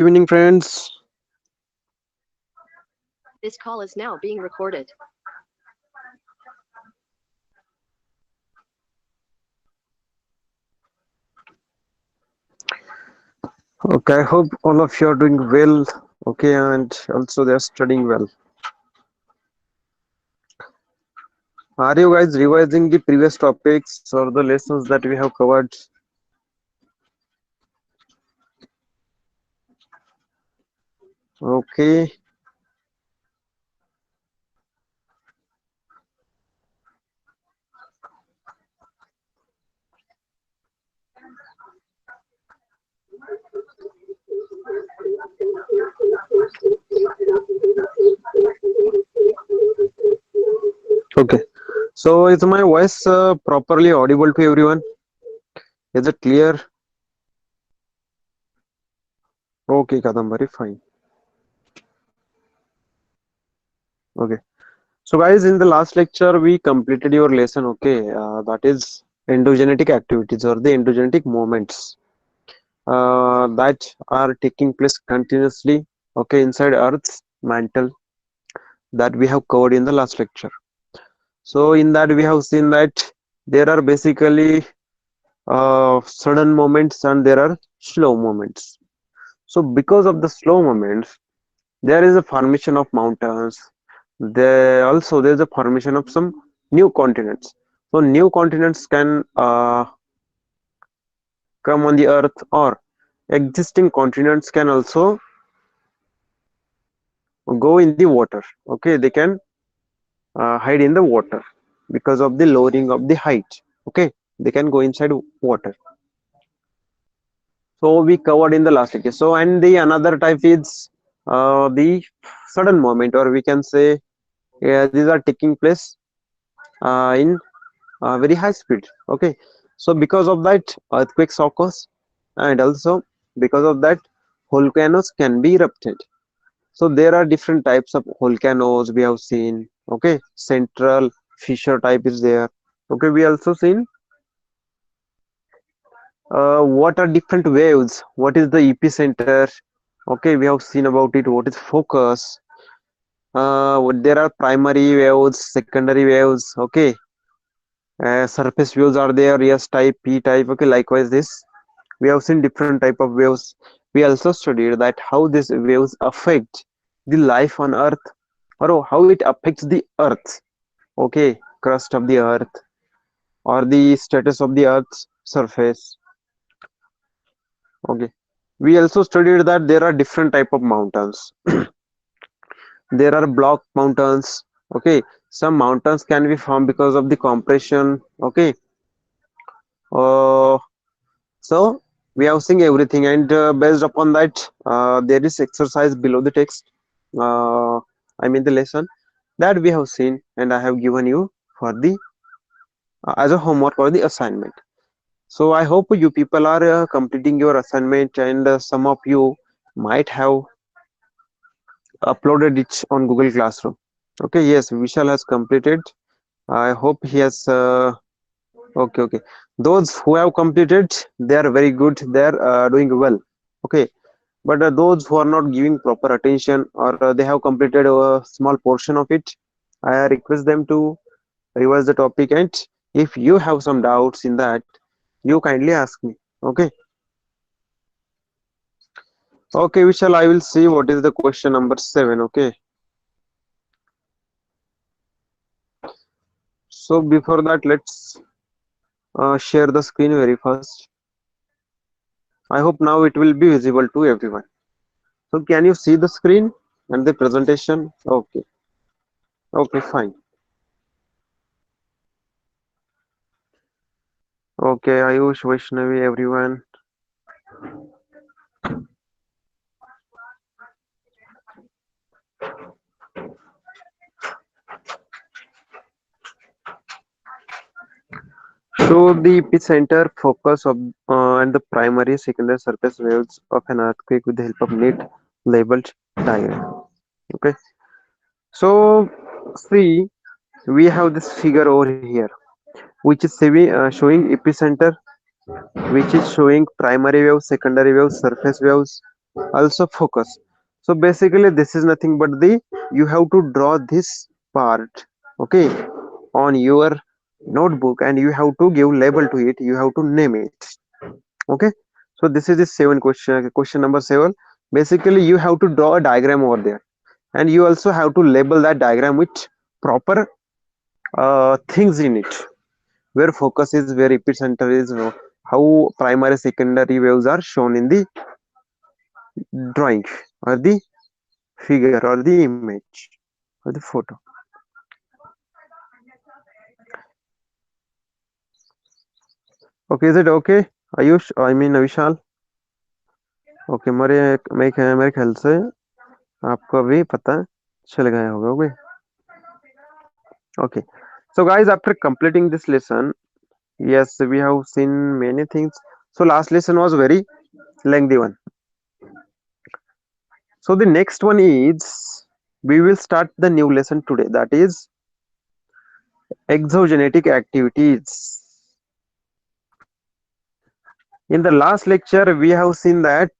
Good evening, friends. This call is now being recorded. Okay, I hope all of you are doing well. Okay, and also they are studying well. Are you guys revising the previous topics or the lessons that we have covered? Okay, okay. So is my voice properly audible to everyone? Is it clear? Okay, Kadambari, fine. Okay. So guys, in the last lecture, we completed your lesson. Okay, that is endogenetic activities or the endogenetic movements that are taking place continuously. Okay, inside Earth's mantle that we have covered in the last lecture. So in that we have seen that there are basically sudden moments and there are slow moments. So because of the slow moments, there is a formation of mountains. There is a formation of some new continents. So new continents can come on the earth, or existing continents can also go in the water. Okay, they can hide in the water because of the lowering of the height. Okay, they can go inside water. So we covered in the last lecture. So and the another type is the sudden moment, or we can say these are taking place in very high speed. Okay, so because of that earthquakes occurs, and also because of that volcanoes can be erupted. So there are different types of volcanoes we have seen. Okay, central fissure type is there. Okay, we also seen what are different waves, what is the epicenter. Okay, we have seen about it, what is focus. There are primary waves, secondary waves. Okay, surface waves are there, S type, P type. Okay, likewise this we have seen different type of waves. We also studied that how these waves affect the life on earth, or how it affects the earth. Okay, crust of the earth or the status of the earth's surface. Okay, we also studied that there are different type of mountains. There are block mountains. Okay, some mountains can be formed because of the compression. Okay, uh, so we have seen everything, and based upon that there is exercise below the text. uh, I mean the lesson that we have seen, and I have given you for the as a homework or the assignment. So I hope you people are completing your assignment, and some of you might have uploaded it on Google Classroom. Okay, yes, Vishal has completed. I hope he has. Okay, okay. Those who have completed, they are very good. They are doing well. Okay, but those who are not giving proper attention, or they have completed a small portion of it, I request them to revise the topic. And if you have some doubts in that, you kindly ask me. Okay. Okay, Vishal. I will see what is the question number 7. Okay. So before that, let's share the screen very first. I hope now it will be visible to everyone. So can you see the screen and the presentation? Okay. Okay, fine. Okay, Ayush, Vaishnavi, everyone. So the epicenter focus of and the primary secondary surface waves of an earthquake with the help of net labeled diagram. Okay. So see, we have this figure over here, which is showing epicenter, which is showing primary waves, secondary waves, surface waves. also focus. So basically this is nothing but the you have to draw this part, okay, on your notebook, and you have to give label to it, you have to name it, okay. So this is the seven question number 7. Basically you have to draw a diagram over there, and you also have to label that diagram with proper things in it, where focus is, where epicenter is, how primary secondary waves are shown in the drawing or the figure or the image or the photo. Okay, is it okay, Ayush? I mean Vishal. Okay मेरे ख्याल से आपको अभी पता चल गया होगा. Okay. Okay. So guys, after completing this lesson, yes, we have seen many things. So last lesson was very lengthy one. So the next one is we will start the new lesson today, that is exogenetic activities. In the last lecture, we have seen that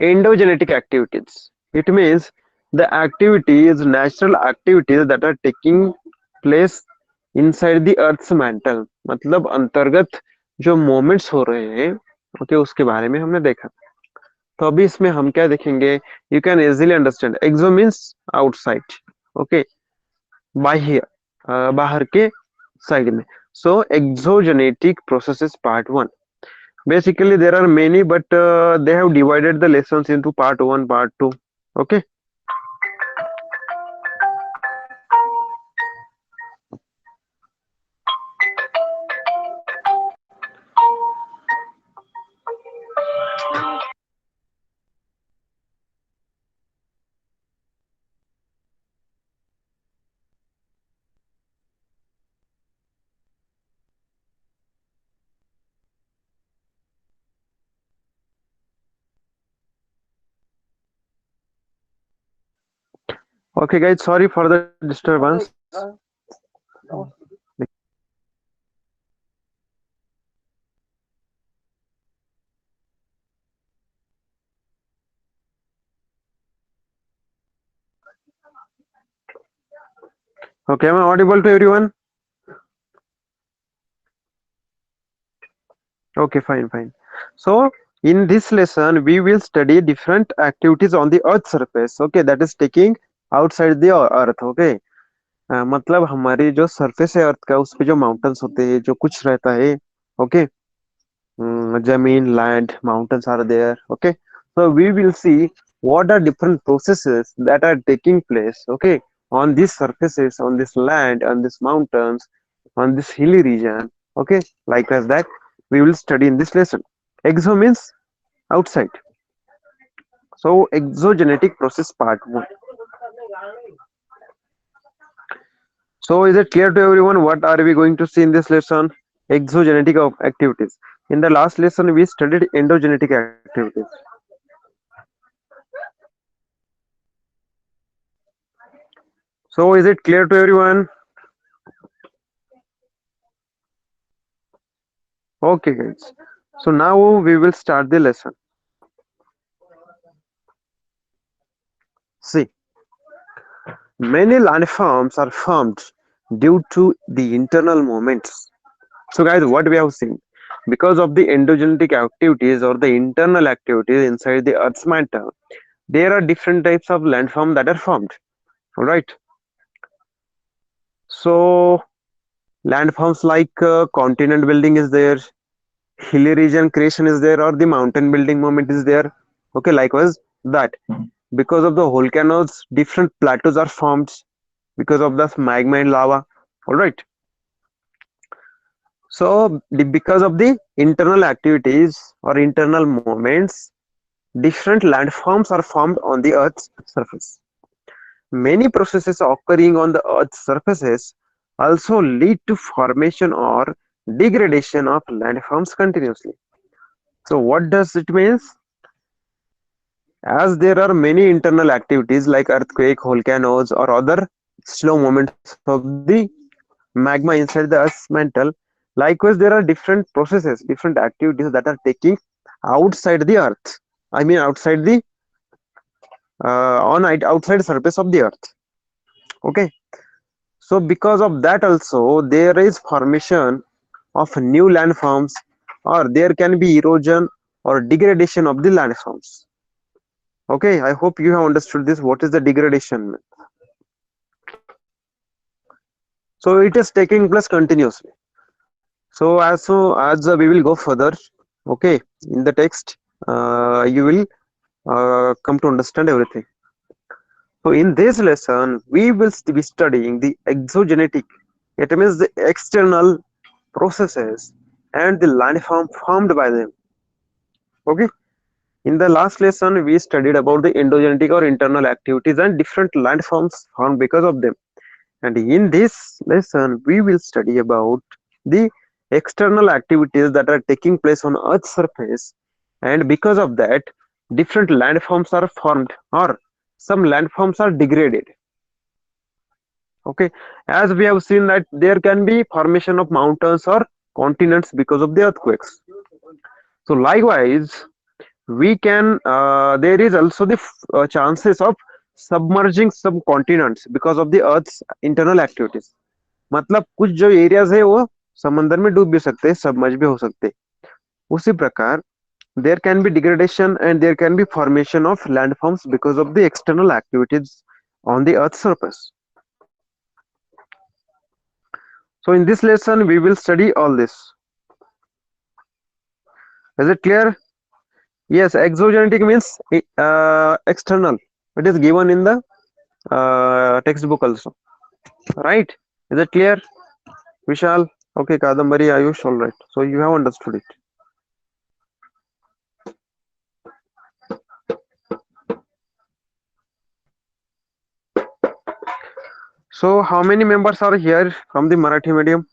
endogenetic activities. It means the activities, natural activities that are taking place inside the Earth's mantle. मतलब अंतर्गत जो moments हो रहे हैं, okay, उसके बारे में हमने देखा. तो अभी इसमें हम क्या देखेंगे? You can easily understand. Exo means outside, okay, बाह्य, बाहर के साइड में. So exogenetic processes part 1. Basically, there are many, but they have divided the lessons into part 1, part 2. Okay. Okay, guys. Sorry for the disturbance. Okay, am I audible to everyone? Okay, fine, fine. So, in this lesson, we will study different activities on the Earth surface. Okay, that is taking outside the Earth. Okay. मतलब हमारी जो surface है अर्थ का, उस पे जो mountains होते हैं, जो कुछ रहता है, okay, Jamin, land, mountains are there. Okay, so we will see what are different processes that are taking place. Okay, on these surfaces, on this land, on these mountains, on this hilly region. Okay, like as that we will study in this lesson. Exo means outside. So exogenetic process part 1. So is it clear to everyone what are we going to see in this lesson? Exogenetic activities. In the last lesson we studied endogenetic activities. So is it clear to everyone? Okay guys. So now we will start the lesson. See, many landforms are formed due to the internal movements. So guys, what we have seen, because of the endogenetic activities or the internal activities inside the Earth's mantle, there are different types of landforms that are formed. All right. So landforms like continent building is there, hilly region creation is there, or the mountain building movement is there. Okay, likewise that because of the volcanoes, different plateaus are formed because of the magma and lava. All right. So because of the internal activities or internal movements, different landforms are formed on the Earth's surface. Many processes occurring on the Earth's surfaces also lead to formation or degradation of landforms continuously. So what does it mean? As there are many internal activities like earthquake, volcanoes, or other slow movements of the magma inside the Earth's mantle, likewise there are different processes, different activities that are taking outside the Earth. I mean outside the on outside surface of the earth. Okay, so because of that also there is formation of new landforms, or there can be erosion or degradation of the landforms. Okay, I hope you have understood this. What is the degradation? So it is taking place continuously. So as we will go further, okay, in the text, you will come to understand everything. So in this lesson, we will be studying the exogenetic. It means the external processes and the landform formed by them. Okay. In the last lesson, we studied about the endogenetic or internal activities and different landforms formed because of them. And in this lesson, we will study about the external activities that are taking place on Earth's surface, and because of that, different landforms are formed, or some landforms are degraded. Okay, as we have seen that there can be formation of mountains or continents because of the earthquakes. So likewise, we can there is also the chances of submerging some continents because of the earth's internal activities. मतलब कुछ जो areas है वो समंदर में डूब भी सकते हैं, सबमर्ज भी हो सकते हैं. उसी प्रकार there can be degradation and there can be formation of landforms because of the external activities on the earth's surface. So in this lesson we will study all this. Is it clear? Yes, exogenetic means external. It is given in the textbook also, right? Is it clear, Vishal? Okay, Kadambari, Ayush, all right. So you have understood it. So how many members are here from the Marathi medium?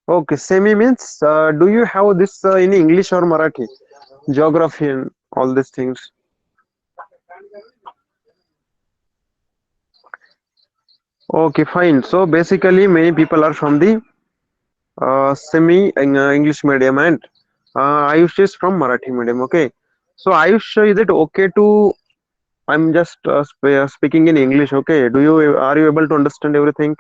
Okay, semi means do you have this in English or Marathi? Geography and all these things. Okay, fine. So basically, many people are from the semi English medium, and Ayush is from Marathi medium. Okay, so Ayush, is it okay to? I'm just speaking in English. Okay, are you able to understand everything?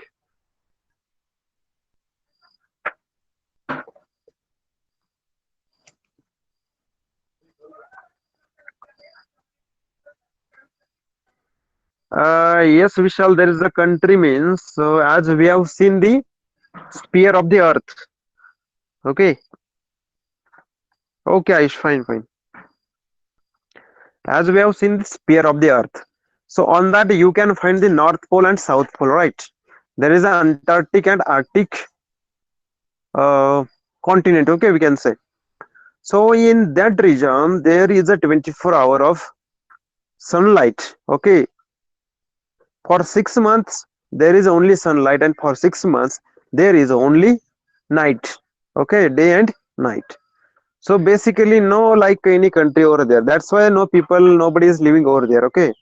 Yes, Vishal. There is a country means. So as we have seen the sphere of the Earth. Okay. Okay, Ayush. Fine, fine. As we have seen the sphere of the Earth. So on that you can find the North Pole and South Pole, right? There is an Antarctic and Arctic uh, continent. Okay, we can say. So in that region there is a 24-hour of sunlight. Okay, for 6 months there is only sunlight, and for 6 months there is only night. Okay, day and night. So basically no like any country over there. That's why nobody is living over there. Okay.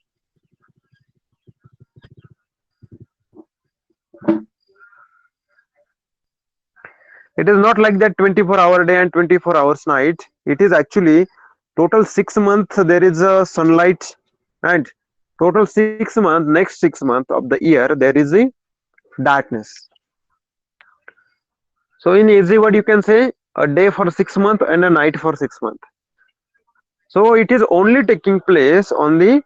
It is not like that 24-hour day and 24 hours night. It is actually total 6 months there is a sunlight, and total 6 months, next 6 months of the year there is a darkness. So in easy word you can say a day for 6 months and a night for 6 months. So it is only taking place on the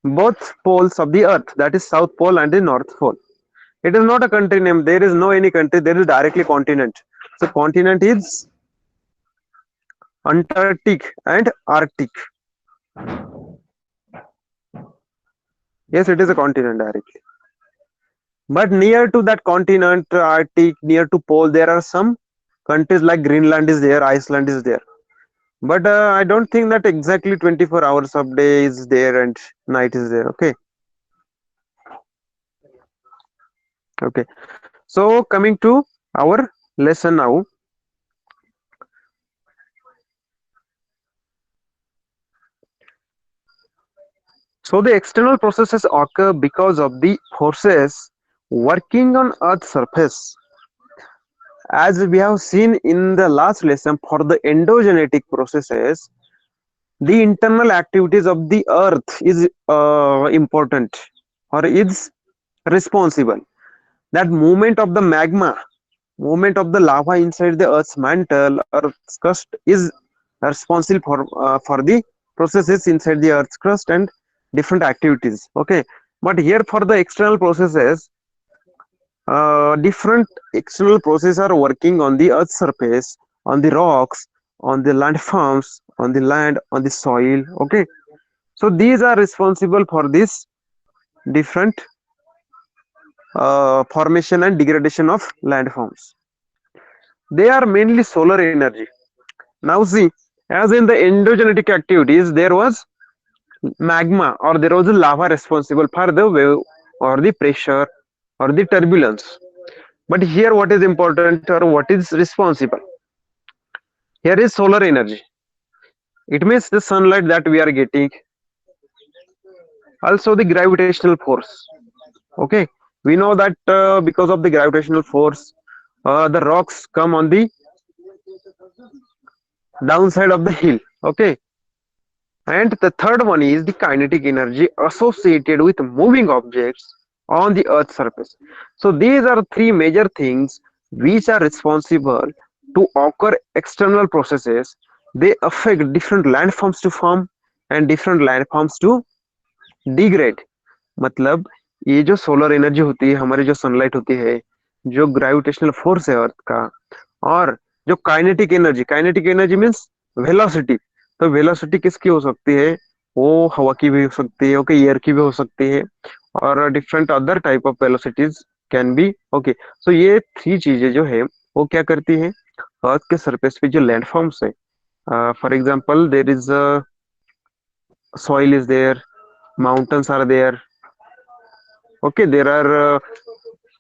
both poles of the earth, that is South Pole and the North Pole. It is not a country name. There is no any country. There is directly continent. So continent is Antarctic and Arctic. Yes, it is a continent directly. But near to that continent, Arctic, near to pole, there are some countries like Greenland is there, Iceland is there. But I don't think that exactly 24 hours of day is there and night is there. Okay. Okay. So coming to our lesson now. So the external processes occur because of the forces working on Earth's surface. As we have seen in the last lesson, for the endogenetic processes, the internal activities of the Earth is important or is responsible. That movement of the magma, movement of the lava inside the Earth's mantle, Earth's crust is responsible for the processes inside the Earth's crust and different activities. Okay, but here for the external processes, different external processes are working on the Earth's surface, on the rocks, on the landforms, on the land, on the soil. Okay, so these are responsible for this different formation and degradation of landforms. They are mainly solar energy. Now see, as in the endogenetic activities, there was magma or there was a lava responsible for the wave or the pressure or the turbulence. But here what is important or what is responsible? Here is solar energy. It means the sunlight that we are getting, also the gravitational force. Okay, we know that because of the gravitational force, the rocks come on the downside of the hill. Okay, and the third one is the kinetic energy associated with moving objects on the earth's surface. So these are three major things which are responsible to occur external processes. They affect different landforms to form and different landforms to degrade. मतलब ये जो solar energy होती है, हमारी जो sunlight होती है, जो ग्रेविटेशनल फोर्स है अर्थ का, और जो काइनेटिक एनर्जी मीन्स वेलोसिटी. तो वेलोसिटी किसकी हो सकती है? वो हवा की भी हो सकती है, ओके, एयर की भी हो सकती है, और different other type of velocities can be. Okay, so ये थ्री चीजें जो है वो क्या करती है? अर्थ के सरफेस पे जो लैंडफॉर्म्स है, for example there is soil is there, mountains are there, okay, there are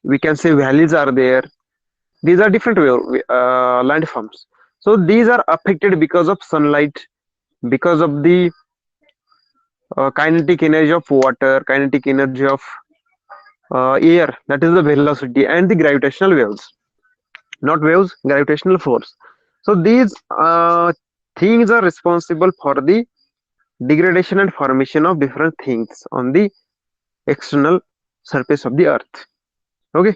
we can say valleys are there. These are different landforms. So these are affected because of sunlight, because of the kinetic energy of water, kinetic energy of air, that is the velocity, and the gravitational waves, not waves, gravitational force. So these things are responsible for the degradation and formation of different things on the external surface of the earth. Okay,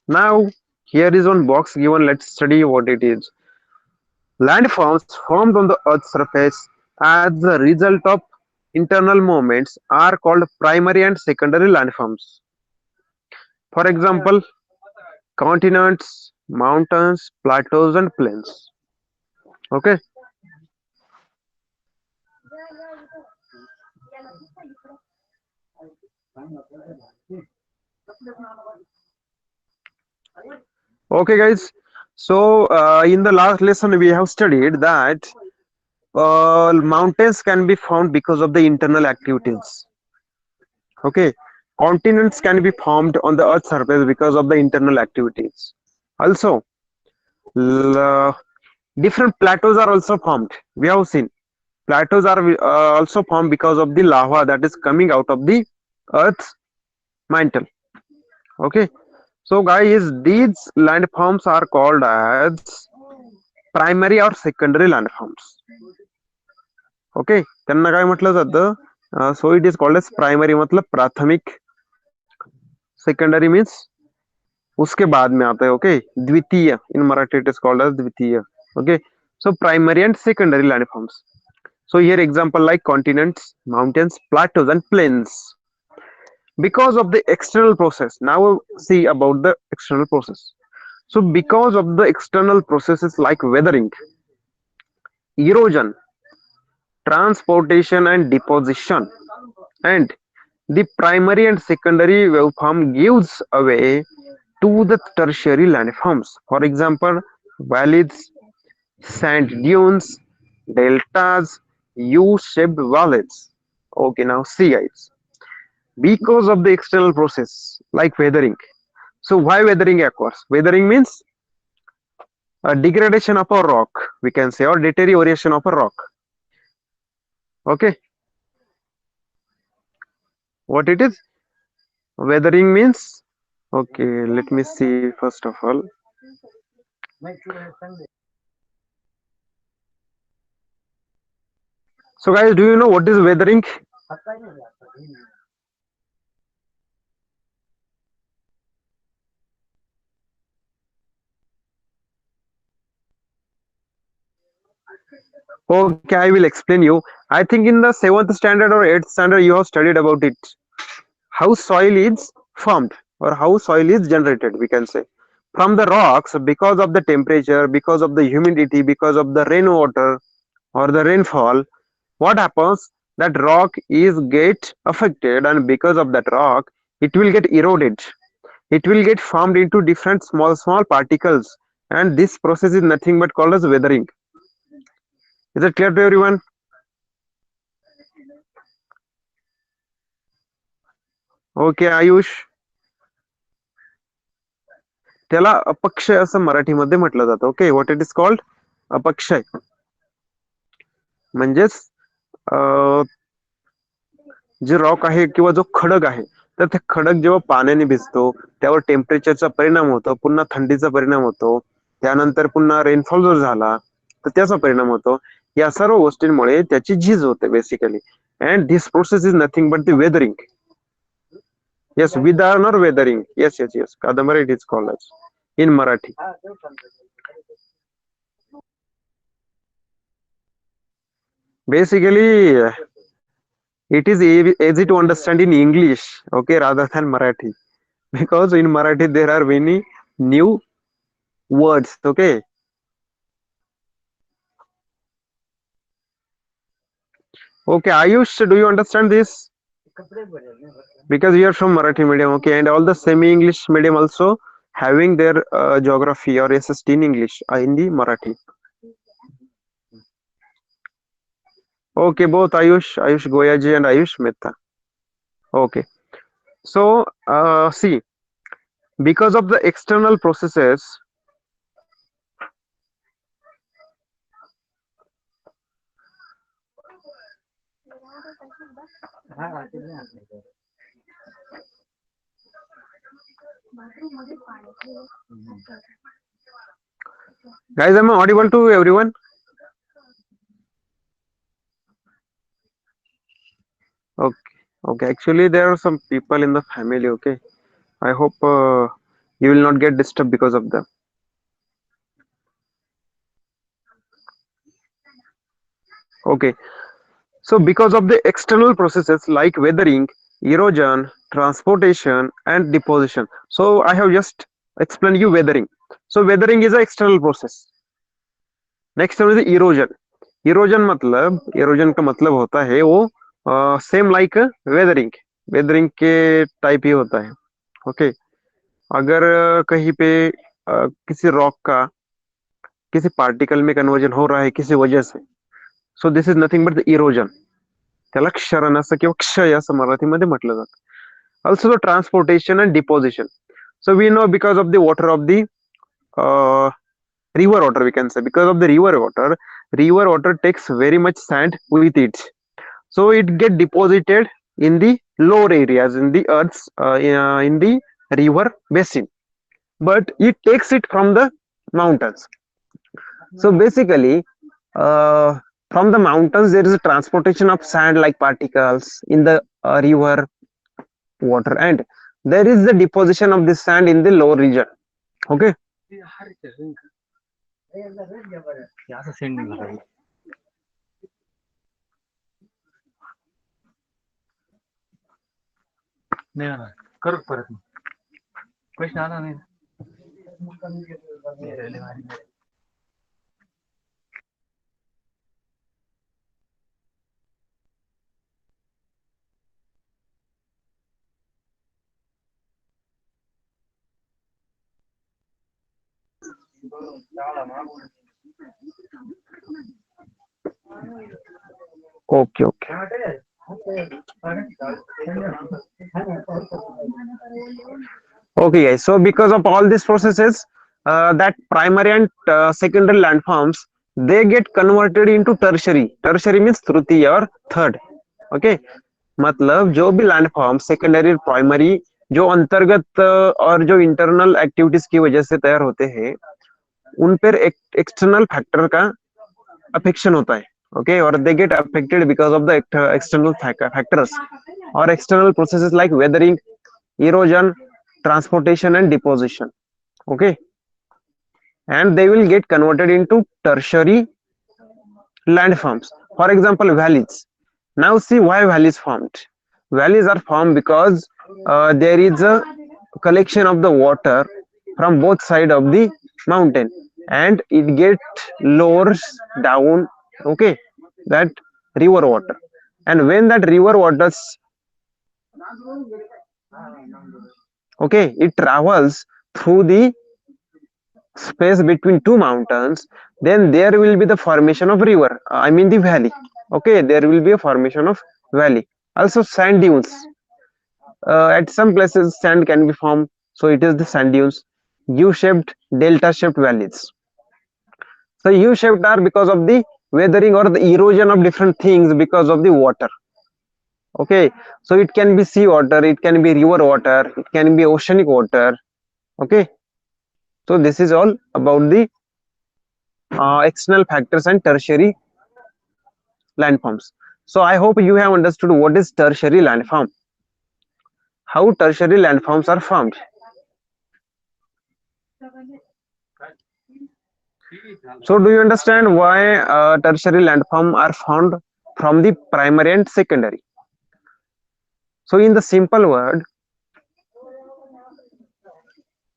now here is one box given. Let's study what it is. Landforms formed on the Earth's surface as the result of internal movements are called primary and secondary landforms. For example, continents, mountains, plateaus, and plains. Okay. Okay, guys. So in the last lesson, we have studied that mountains can be formed because of the internal activities. Okay, continents can be formed on the Earth's surface because of the internal activities. Also, different plateaus are also formed. We have seen plateaus are also formed because of the lava that is coming out of the Earth's mantle. Okay, so guys, these landforms are called as primary or secondary landforms. Okay, त्यांना काय म्हटलं जातं? So it is called as primary, मतलब प्राथमिक. Secondary means उसके बाद में आता है. Okay, द्वितीय, in Marathi it is called as द्वितीय. Okay, so primary and secondary landforms. So here example like continents, mountains, plateaus, and plains. Because of the external process, now see about the external process. So because of the external processes like weathering, erosion, transportation and deposition, and the primary and secondary waveform gives away to the tertiary landforms. For example, valleys, sand dunes, deltas, U-shaped valleys. Okay, now see guys, because of the external process like weathering. So why weathering occurs? Weathering means degradation of a rock, we can say, or deterioration of a rock. Okay, what it is? Weathering means, okay, let me see first of all. So guys, do you know what is weathering? Okay, I will explain you. I think in the 7th standard or 8th standard you have studied about it. How soil is formed or how soil is generated, we can say. From the rocks, because of the temperature, because of the humidity, because of the rainwater or the rainfall, what happens? That rock is get affected, and because of that rock, it will get eroded. It will get formed into different small particles, and this process is nothing but called as weathering. Is it clear to everyone? Okay, Ayush. त्याला अपक्षय असं मराठीमध्ये म्हटलं जातं. Okay, what it is called? अपक्षय. म्हणजेच जे rock आहे किंवा जो खडक आहे, तर ते खडक जेव्हा पाण्याने भिजतो त्यावर टेम्परेचरचा परिणाम होतो, पुन्हा थंडीचा परिणाम होतो, त्यानंतर पुन्हा रेनफॉल जर झाला तर त्याचा परिणाम होतो. या सर्व गोष्टींमुळे त्याची झीज होते basically. And this process is nothing but the weathering. Yes, without nor weathering. Yes yes yes, Kadambari it is called as in Marathi. Basically, it is easy to understand in English, okay, rather than Marathi, because in Marathi there are many new words. Okay, okay, Ayush, do you understand this? Because you are from Marathi medium, okay, and all the semi-English medium also having their geography or SST in English, in the Marathi. Okay, both Ayush Goyaji and Ayush Mehta. Okay, so see, because of the external processes, guys, am I audible to everyone? Okay, okay. Actually, there are some people in the family. Okay, I hope you will not get disturbed because of them. Okay, so because of the external processes like weathering, erosion, transportation, and deposition. So I have just explained you weathering. So weathering is an external process. Next है erosion. Erosion का मतलब होता है वो same like weathering. Weathering के type ही होता है. Okay, अगर कहीं पे किसी रॉक का किसी पार्टिकल में कन्वर्जन हो रहा है किसी वजह से, so this is nothing but the erosion. त्याला क्षरण असं किंवा क्षय असं मराठीमध्ये म्हटलं जातं. Also the transportation and deposition. So we know because of the water of the river water, we can say, because of the river water takes very much sand with it, so it get deposited in the lower areas in the earth's in the river basin, but it takes it from the mountains. So basically, uh, from the mountains there is a transportation of sand like particles in the river water, and there is the deposition of this sand in the lower region. Okay, करू परत question आला नाही. okay, okay. Okay guys, so because of all these processes, that primary and secondary landforms, they get converted into tertiary. Tertiary means tritiya or third. Okay, मतलब जो भी landform secondary primary जो अंतर्गत और जो इंटरनल एक्टिविटीज की वजह से तैयार होते हैं, उन पर एक्सटर्नल फैक्टर का अफेक्शन होता है. Okay, or they get affected because of the external factors or external processes like weathering, erosion, transportation and deposition. Okay, and they will get converted into tertiary landforms. For example, valleys. Now see why valleys formed. Valleys are formed because there is a collection of the water from both sides of the mountain, and it get lowers down. Okay, that river water, and when that river waters, okay, it travels through the space between two mountains, then there will be the formation of river, I mean the valley. Okay, there will be a formation of valley. Also sand dunes, at some places sand can be formed, so it is the sand dunes. U-shaped, delta shaped valleys. So U-shaped are because of the weathering or the erosion of different things because of the water. Okay, so it can be sea water, it can be river water, it can be oceanic water. Okay, so this is all about the external factors and tertiary landforms. So I hope you have understood what is tertiary landform, how tertiary landforms are formed. So do you understand why tertiary landform are found from the primary and secondary? So in the simple word,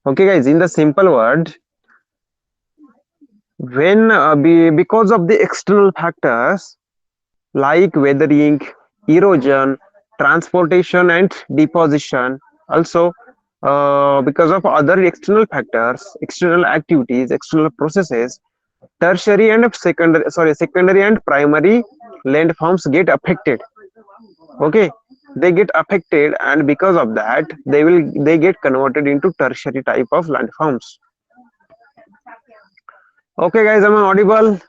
okay guys, in the simple word, when because of the external factors like weathering, erosion, transportation and deposition, also because of other external factors, external activities, external processes, tertiary and secondary and primary landforms get affected. Okay, they get affected, and because of that they get converted into tertiary type of landforms. Okay guys, am I audible?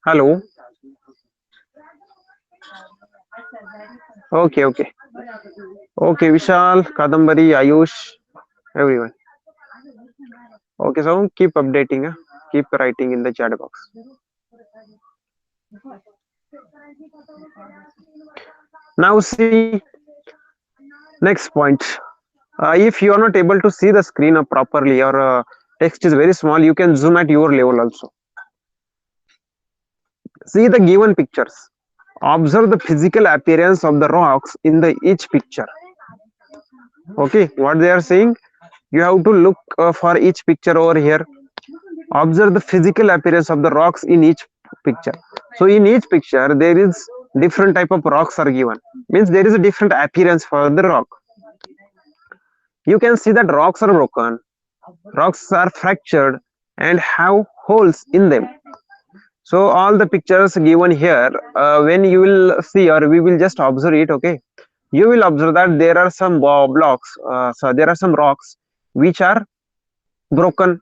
Hello. Okay, okay. Okay, Vishal, Kadambari, Ayush, everyone. Okay, so keep updating, keep writing in the chat box. Now see, next point. If you are not able to see the screen properly, or text is very small, you can zoom at your level also. See the given pictures. Observe the physical appearance of the rocks in the each picture. Okay, what they are saying, you have to look for each picture over here. Observe the physical appearance of the rocks in each picture. So in each picture there is different type of rocks are given, means there is a different appearance for the rock. You can see that rocks are broken, rocks are fractured and have holes in them. So all the pictures given here, when you will see, or we will just observe it, okay, you will observe that there are some blocks, so there are some rocks which are broken,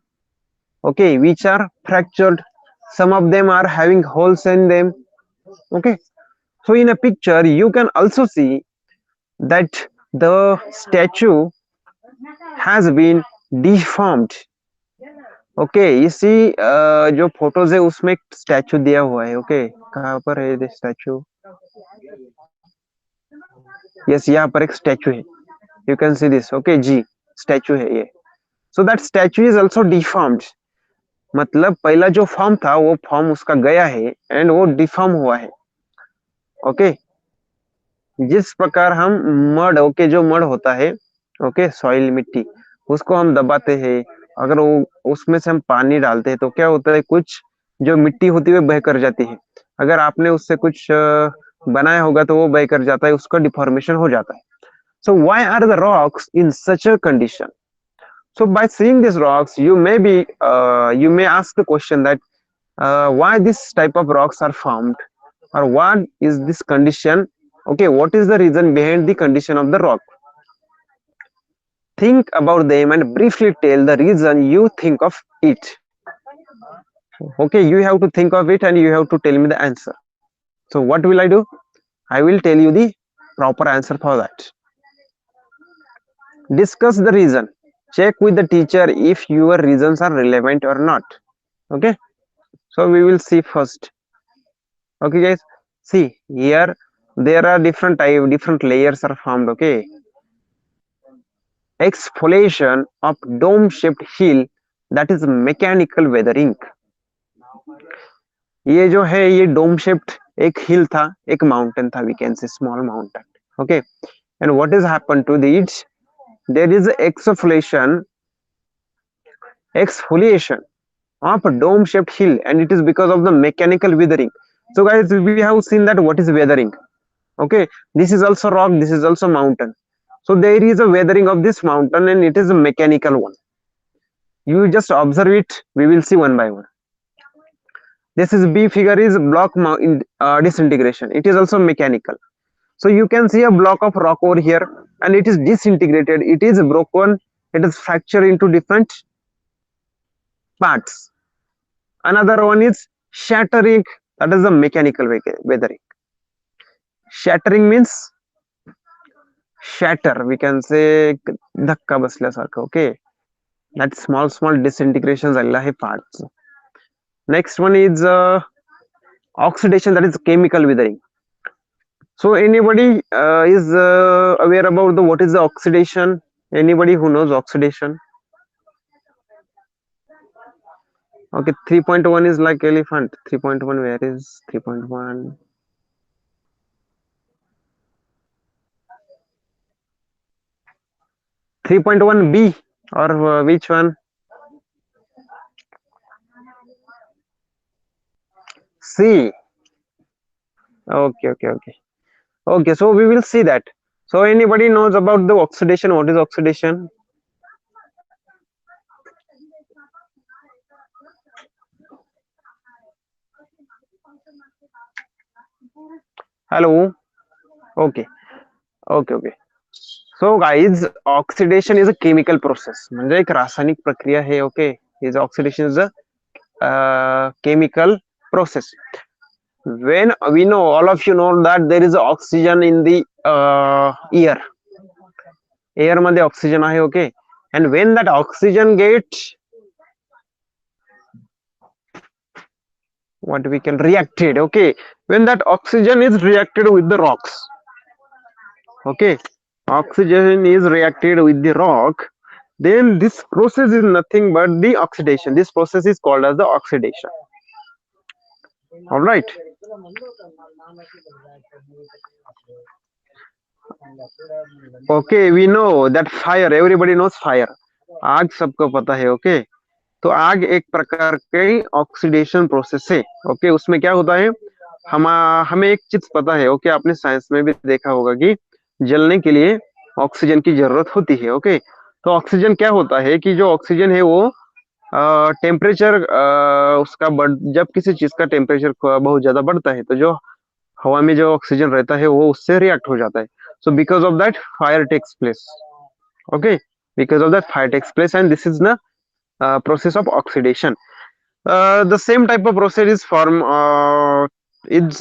okay, which are fractured, some of them are having holes in them. Okay, so in a picture you can also see that the statue has been deformed. Okay इसी जो photos है उसमें एक statue दिया हुआ है. Okay कहाँ पर है ये स्टैचू? यस, यहाँ पर एक स्टैचू है. You can see this. Okay ji, statue है ये. So that statue is also deformed. मतलब पहला जो फॉर्म था वो फॉर्म उसका गया है एंड वो डिफॉर्म हुआ है. ओके, जिस प्रकार हम मड, ओके, जो मड होता है, ओके, सॉइल, मिट्टी, उसको हम दबाते हैं, अगर वो उसमें से हम पानी डालते हैं तो क्या होता है, कुछ जो मिट्टी होती है बह कर जाती है. अगर आपने उससे कुछ बनाया होगा तो वो बह कर जाता है, उसका डिफॉर्मेशन हो जाता है. So why are the rocks in such a condition? So by seeing these rocks, you may ask the question that why this type of rocks are formed, or what is this condition? Okay, what is the reason behind the condition of the rock? think about them and briefly tell the reason you think of it. Okay, you have to think of it and you have to tell me the answer. So what will I do? I will tell you the proper answer for that. Discuss the reason. Check with the teacher if your reasons are relevant or not. Okay, so we will see first. Okay guys, see here there are different layers are formed. Okay, exfoliation of dome shaped hill, that is mechanical weathering. ये जो है ये dome shaped एक हिल था, एक mountain था, we can say small mountain. Okay, and what is happen to this, there is exfoliation of a dome shaped hill and it is because of the mechanical weathering. So guys, we have seen that what is weathering. Okay, this is also rock, this is also mountain. So there is a weathering of this mountain and it is a mechanical one. You just observe it, we will see one by one. This is B figure is block disintegration, it is also mechanical. So you can see a block of rock over here and it is disintegrated, it is broken, it is fractured into different parts. Another one is shattering, that is the mechanical weathering. Shattering means shatter, we can say dhakka basल्यासारखं. Okay, that small disintegrations झालेला आहे parts. Next one is oxidation, that is chemical weathering. So anybody is aware about the what is the oxidation? Anybody who knows oxidation? Okay, 3.1 is like elephant. 3.1, where is 3.1? B or which one? C. Okay, so we will see that. So anybody knows about the oxidation? What is oxidation? Hello. Okay. So guys, oxidation is a chemical process. म्हणजे एक रासायनिक प्रक्रिया है. Okay, is oxidation is a chemical process. When we know, all of you know that there is oxygen in the air मध्ये oxygen आहे. Okay, and when that oxygen gets what we can reacted, okay, when that oxygen is reacted with the rocks, okay, oxygen is reacted with the rock, then this process is nothing but the oxidation. This process is called as the oxidation. All right. Okay, we know that fire, everybody knows fire. आग सबको पता है. Okay, तो आग एक प्रकार की oxidation process है. ओके, उसमें क्या होता है, हमें एक चीज पता है. ओके, आपने साइंस में भी देखा होगा कि जलने के लिए ऑक्सीजन की जरूरत होती है. ओके, तो ऑक्सीजन क्या होता है कि जो ऑक्सीजन है वो टेम्परेचर उसका जब किसी चीज का टेम्परेचर बहुत ज्यादा बढ़ता है तो जो हवा में जो ऑक्सीजन रहता है वो उससे रिएक्ट हो जाता है. So because of that fire takes place. Okay, because of that fire takes place and this is the process of oxidation. The same type of process is form it's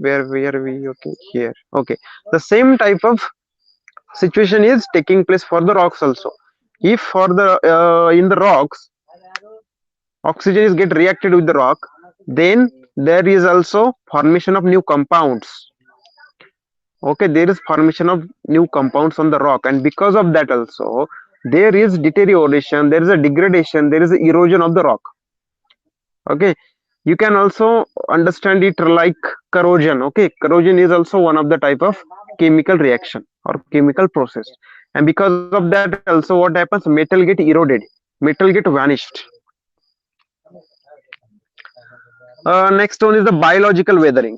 where we okay here. Okay, the same type of situation is taking place for the rocks also. If for the in the rocks oxygen is get reacted with the rock, then there is also formation of new compounds. Okay, there is formation of new compounds on the rock, and because of that also there is deterioration, there is a degradation, there is erosion of the rock. Okay, you can also understand it like corrosion. Okay, corrosion is also one of the type of chemical reaction or chemical process, and because of that also what happens, metal get eroded, metal get vanished. Next one is the biological weathering.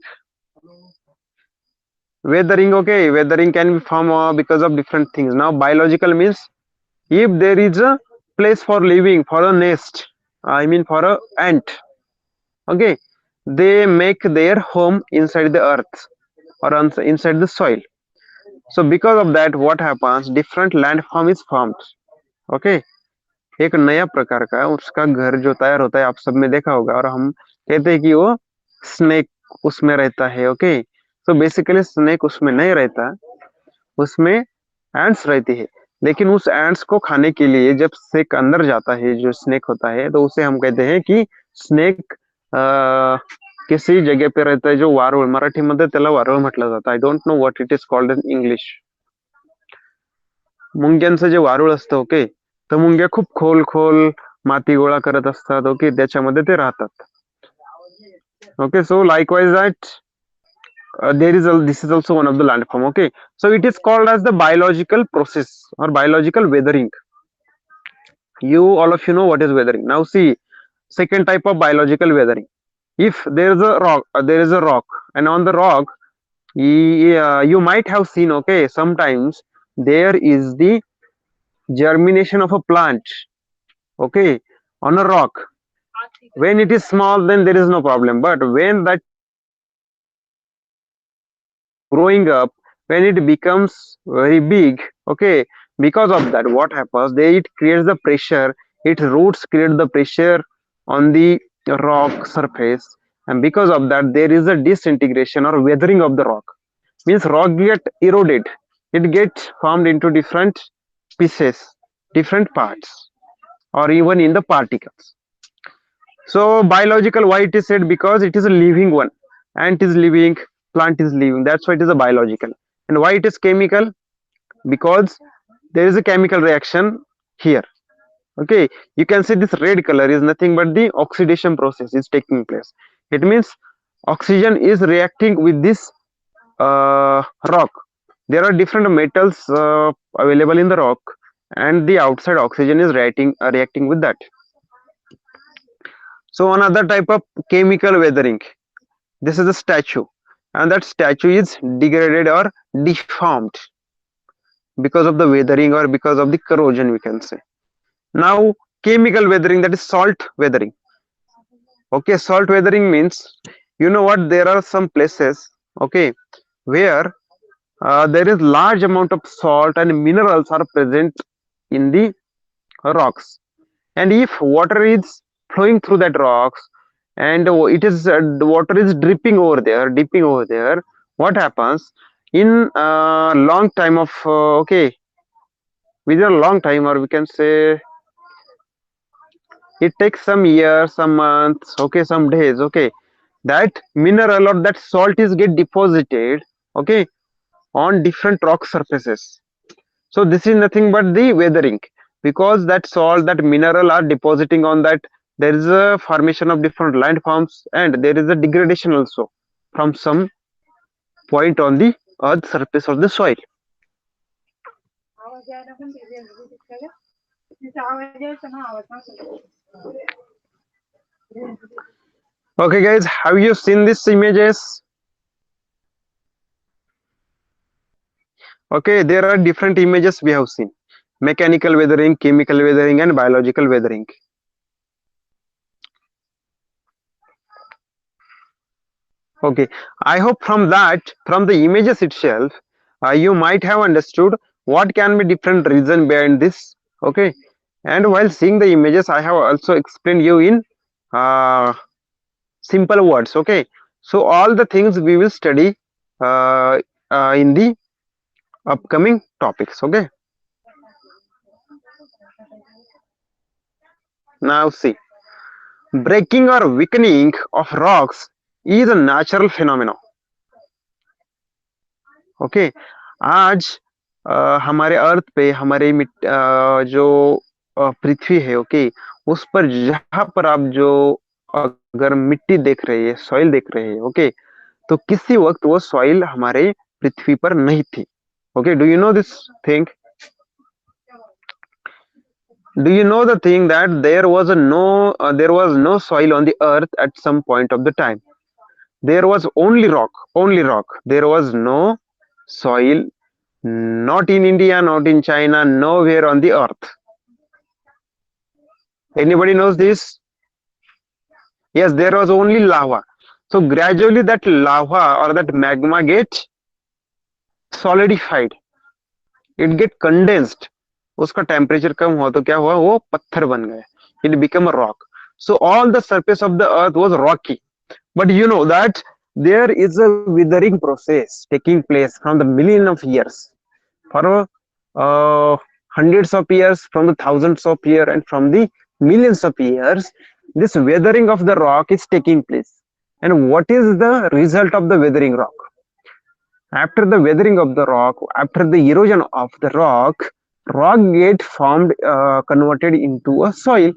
Okay, weathering can be formed because of different things. Now biological means if there is a place for living, for a nest, I mean for a ant, okay, they make their home inside the earth or inside the soil. So because of that, what happens? Different landform is formed. Okay, एक नया प्रकार का उसका घर जो तैयार होता है, आप सब में देखा होगा, और हम कहते हैं कि वो स्नेक उसमें रहता है। ओके, so बेसिकली स्नेक उसमें नहीं रहता, उसमें एंट्स रहती है। लेकिन उस एंट्स को खाने के लिए जब स्नेक अंदर जाता है, जो स्नेक होता है, तो उसे हम कहते हैं कि स्नेक किसी जगह पे रहता है, जो वारुळ, मराठीमध्ये त्याला वारुळ म्हटलं जातं. I don't know what it is called in English. मुंग्यांचं जे वारुळ असतं, ओके, तर मुंग्या खूप खोल खोल माती गोळा करत असतात. ओके, त्याच्यामध्ये ते राहतात. Okay, so likewise that this is also one of the landform. Okay, so it is called as the biological process or biological weathering. All of you know what is weathering. Now see, second type of biological weathering. If there is a rock, and on the rock, you might have seen, okay, sometimes there is the germination of a plant, okay, on a rock. When it is small, then there is no problem, but when that growing up, when it becomes very big, okay, because of that, what happens, it creates the pressure, its roots create the pressure on the rock surface, and because of that there is a disintegration or weathering of the rock. Means rock get eroded, it gets formed into different pieces, different parts, or even in the particles. So biological, why it is said? Because it is a living one. Ant is living, plant is living. That's why it is a biological. And why it is chemical? Because there is a chemical reaction here. Okay, you can see this red color is nothing but the oxidation process is taking place. It means oxygen is reacting with this rock. There are different metals available in the rock, and the outside oxygen is reacting with that. So another type of chemical weathering. This is a statue, and that statue is degraded or deformed because of the weathering or because of the corrosion, we can say. Now chemical weathering, that is salt weathering. Okay, salt weathering means, you know what, there are some places, okay, where there is large amount of salt and minerals are present in the rocks, and if water is flowing through that rocks, and it is the water is dripping over there, dipping over there, what happens? In long time of okay, within a long time, or we can say it takes some years, some months, okay, some days, okay, that mineral or that salt is get deposited, okay, on different rock surfaces. So this is nothing but the weathering, because that salt, that mineral are depositing on that, there is a formation of different landforms, and there is a degradation also from some point on the earth surface of the soil. Okay guys, have you seen these images? Okay, there are different images we have seen: mechanical weathering, chemical weathering, and biological weathering. Okay, I hope from the images itself, you might have understood what can be different reason behind this. Okay, and while seeing the images, I have also explained you in simple words. Okay, so all the things we will study in the upcoming topics. Okay, now see, breaking or weakening of rocks is a natural phenomenon. Okay, आज हमारे अर्थ पे, हमारे जो पृथ्वी है, okay, उस पर जहां पर आप जो अगर मिट्टी देख रहे हैं, सॉइल देख रहे हैं, ओके, तो किसी वक्त वो सॉइल हमारे पृथ्वी पर नहीं थी. Okay, do you know this thing? Do you know the thing that there was no soil on the earth at some point of the time? There was only rock, only rock. There was no soil, not in India, not in China, nowhere on the earth. Anybody knows this? Yes, there was only lava. So gradually that lava or that magma gets solidified, it get condensed, उसका temperature कम हुआ तो क्या हुआ, वो पत्थर बन गए, it became a rock. So all the surface of the earth was rocky, but you know that there is a withering process taking place from the million of years, for hundreds of years, from the thousands of years, and from the millions of years, this weathering of the rock is taking place. And what is the result of the weathering rock? After the weathering of the rock, after the erosion of the rock get formed, converted into a soil.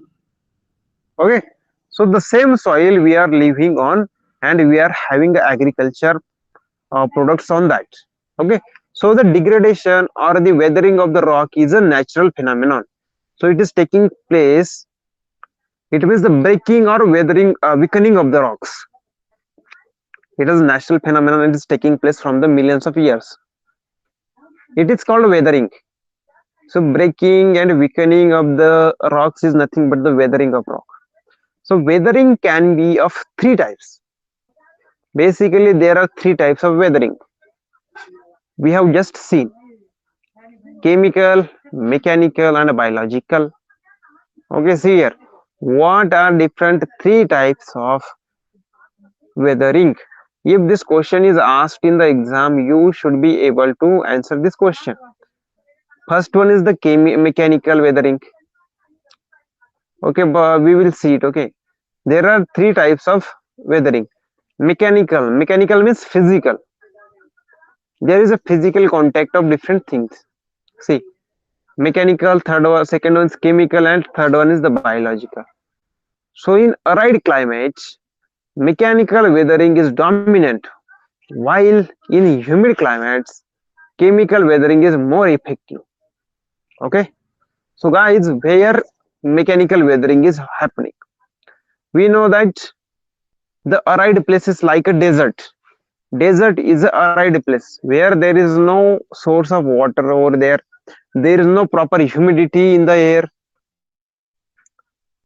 Okay, so the same soil we are living on, and we are having agriculture products on that. Okay, so the degradation or the weathering of the rock is a natural phenomenon, so it is taking place. It means the breaking or weathering, weakening of the rocks. It is a natural phenomenon. It is taking place from the millions of years. It is called weathering. So breaking and weakening of the rocks is nothing but the weathering of rock. So weathering can be of three types. Basically, there are three types of weathering. We have just seen chemical, mechanical, and biological. Okay, see here. What are different three types of weathering? If this question is asked in the exam, you should be able to answer this question. First one is the mechanical weathering. Okay, but we will see it. Okay, there are three types of weathering. Mechanical means physical. There is a physical contact of different things. See, mechanical, second one is chemical, and third one is the biological. So in arid climates, mechanical weathering is dominant, while in humid climates, chemical weathering is more effective. Okay, so guys, where mechanical weathering is happening, we know that the arid places like a desert. Desert is a arid place where there is no source of water over there. There is no proper humidity in the air.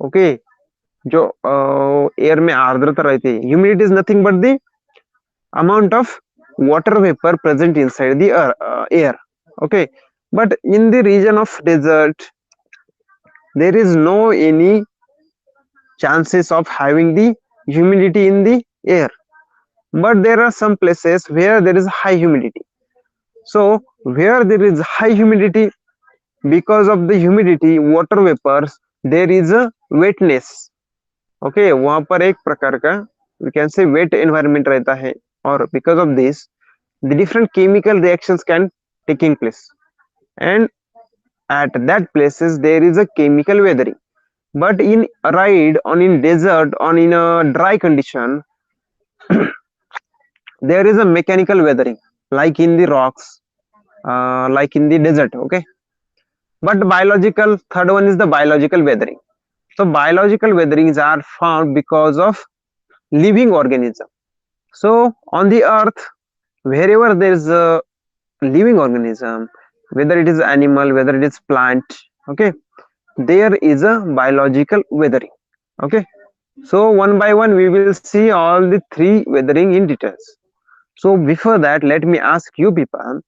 Okay, जो air में आर्द्रता रहती है, humidity is nothing but the amount of water vapor present inside the air. Okay, but in the region of desert, there is no any chances of having the humidity in the air, but there are some places where there is high humidity. So where there is high humidity, because of the humidity, water vapors, there is a wetness. Okay, वहां पर एक प्रकार का we can say wet environment रहता है, और because of this the different chemical reactions can taking place, and at that places there is a chemical weathering. But in arid, on in desert, on in a dry condition, there is a mechanical weathering, like in the rocks, like in the desert. Okay, but biological, third one is the biological weathering. So biological weatherings are found because of living organism. So on the earth, wherever there is a living organism, whether it is animal, whether it is plant, okay, there is a biological weathering. Okay, so one by one we will see all the three weathering in details. So before that, let me ask you people,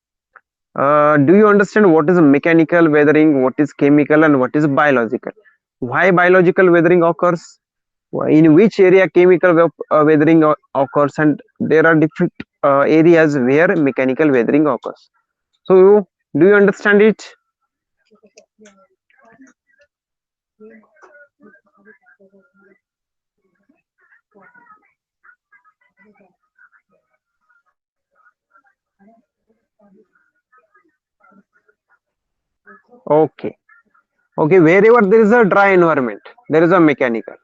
do you understand what is mechanical weathering, what is chemical, and what is biological? Why biological weathering occurs? In which area chemical weathering occurs? And there are different areas where mechanical weathering occurs. So do you understand it? Okay. Okay, wherever there is a dry environment, there is a mechanical.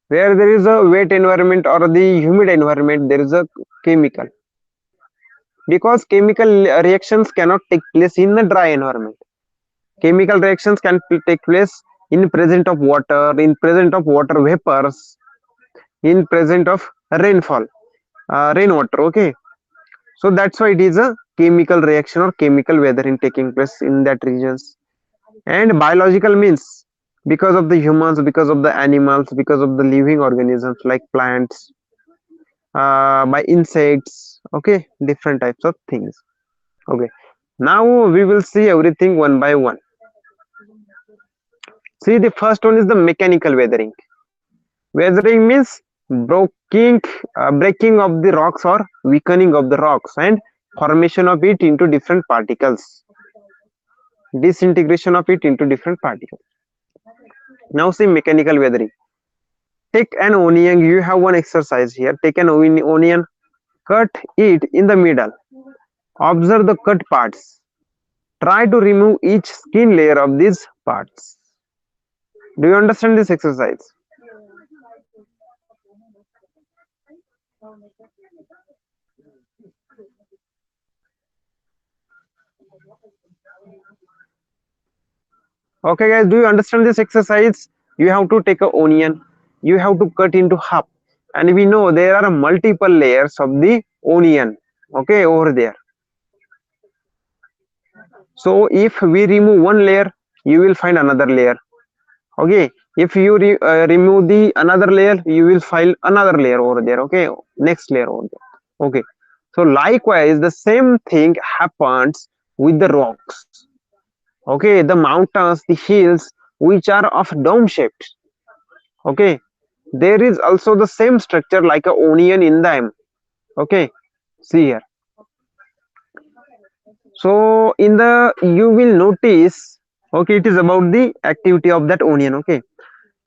Where there is a wet environment or the humid environment, there is a chemical. Because chemical reactions cannot take place in a dry environment. Chemical reactions can take place in present of water, in present of water vapors, in present of rainfall, rainwater. Okay, so that's why it is a chemical reaction or chemical weathering taking place in that regions. And biological means because of the humans, because of the animals, because of the living organisms like plants, by insects. Okay, different types of things. Okay, Now we will see everything one by one. See, the first one is the mechanical weathering. Weathering means breaking of the rocks or weakening of the rocks and formation of it into different particles, disintegration of it into different particles. Now see mechanical weathering. Take an onion, you have one exercise here. Take an onion, cut it in the middle. Observe the cut parts. Try to remove each skin layer of these parts. Do you understand this exercise? Okay guys, do you understand this exercise? You have to take an onion, you have to cut into half, and we know there are multiple layers of the onion, okay, over there. So if we remove one layer, you will find another layer, okay. If you remove the another layer, you will find another layer over there, okay, next layer over there, okay. So likewise the same thing happens with the rocks, okay, the mountains, the hills which are of dome shaped, okay, there is also the same structure like a onion in them, okay. See here. So in the you will notice, okay, it is about the activity of that onion, okay.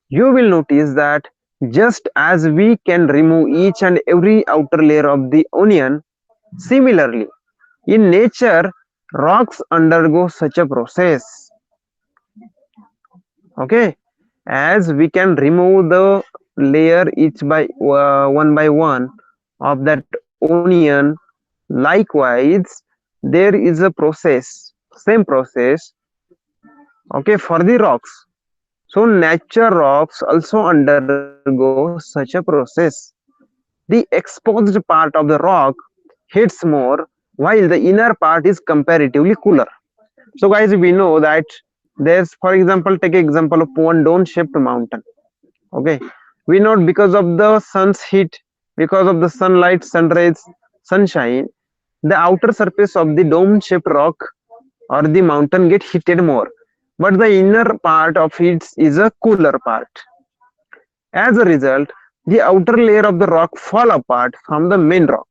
You will notice that just as we can remove each and every outer layer of the onion, similarly in nature rocks undergo such a process, okay. As we can remove the layer each by one of that onion, likewise there is a process, same process, okay, for the rocks. So nature rocks also undergo such a process. The exposed part of the rock heats more while the inner part is comparatively cooler. So guys, we know that there's, for example, take example of one dome shaped mountain, okay. We know because of the sun's heat, because of the sunlight, sunrays, sunshine, the outer surface of the dome shaped rock or the mountain get heated more, but the inner part of it is a cooler part. As a result, the outer layer of the rock fall apart from the main rock.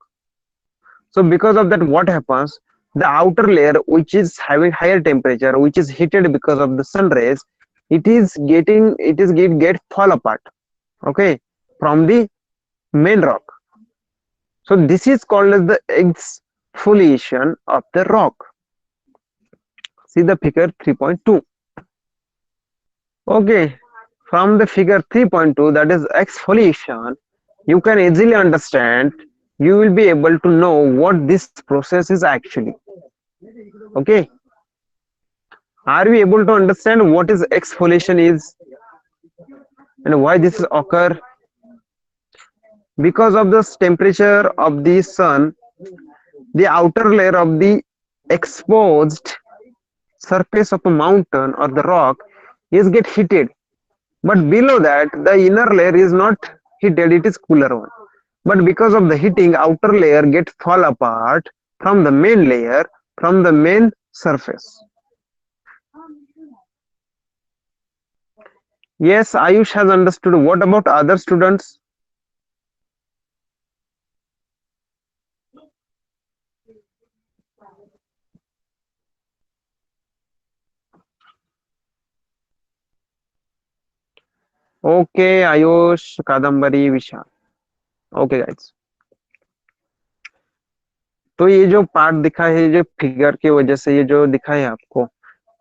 So because of that, what happens, the outer layer which is having higher temperature, which is heated because of the sun rays, it get fall apart, okay, from the main rock. So this is called as the exfoliation of the rock. See the figure 3.2. okay, from the figure 3.2, that is exfoliation, you can easily understand, you will be able to know what this process is actually, okay. Are we able to understand what is exfoliation is and why this occur? Because of this temperature of the sun, the outer layer of the exposed surface of a mountain or the rock is get heated, but below that the inner layer is not heated, it is cooler one. But because of the heating, outer layer get fall apart from the main layer, from the main surface. Yes, Ayush has understood. What about other students? Okay, Ayush, Kadambari, Vishal. Okay guys, तो ये जो part दिखा है, जो figure की वजह से ये जो दिखा है आपको,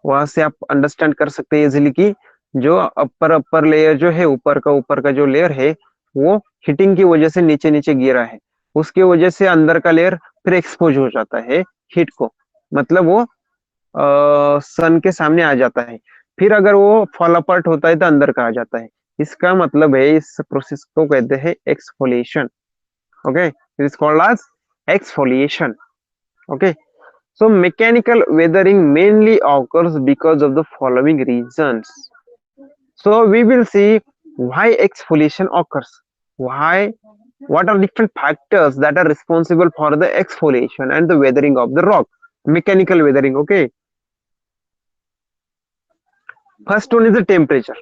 वहां से आप अंडरस्टैंड कर सकते हैं इजिली कि जो अपर लेयर जो है, ऊपर का जो लेयर है वो हीटिंग की वजह से नीचे नीचे गिरा है, उसकी वजह से अंदर का लेयर फिर एक्सपोज हो जाता है हीट को, मतलब वो सन के सामने आ जाता है, फिर अगर वो फॉल अपार्ट होता है तो अंदर का आ जाता है। इसका मतलब है, इस प्रोसेस को कहते हैं exfoliation, okay, it is called as exfoliation, okay. So mechanical weathering mainly occurs because of the following reasons. So we will see why exfoliation occurs, what are different factors that are responsible for the exfoliation and the weathering of the rock. mechanical weathering. Okay, first one is the temperature.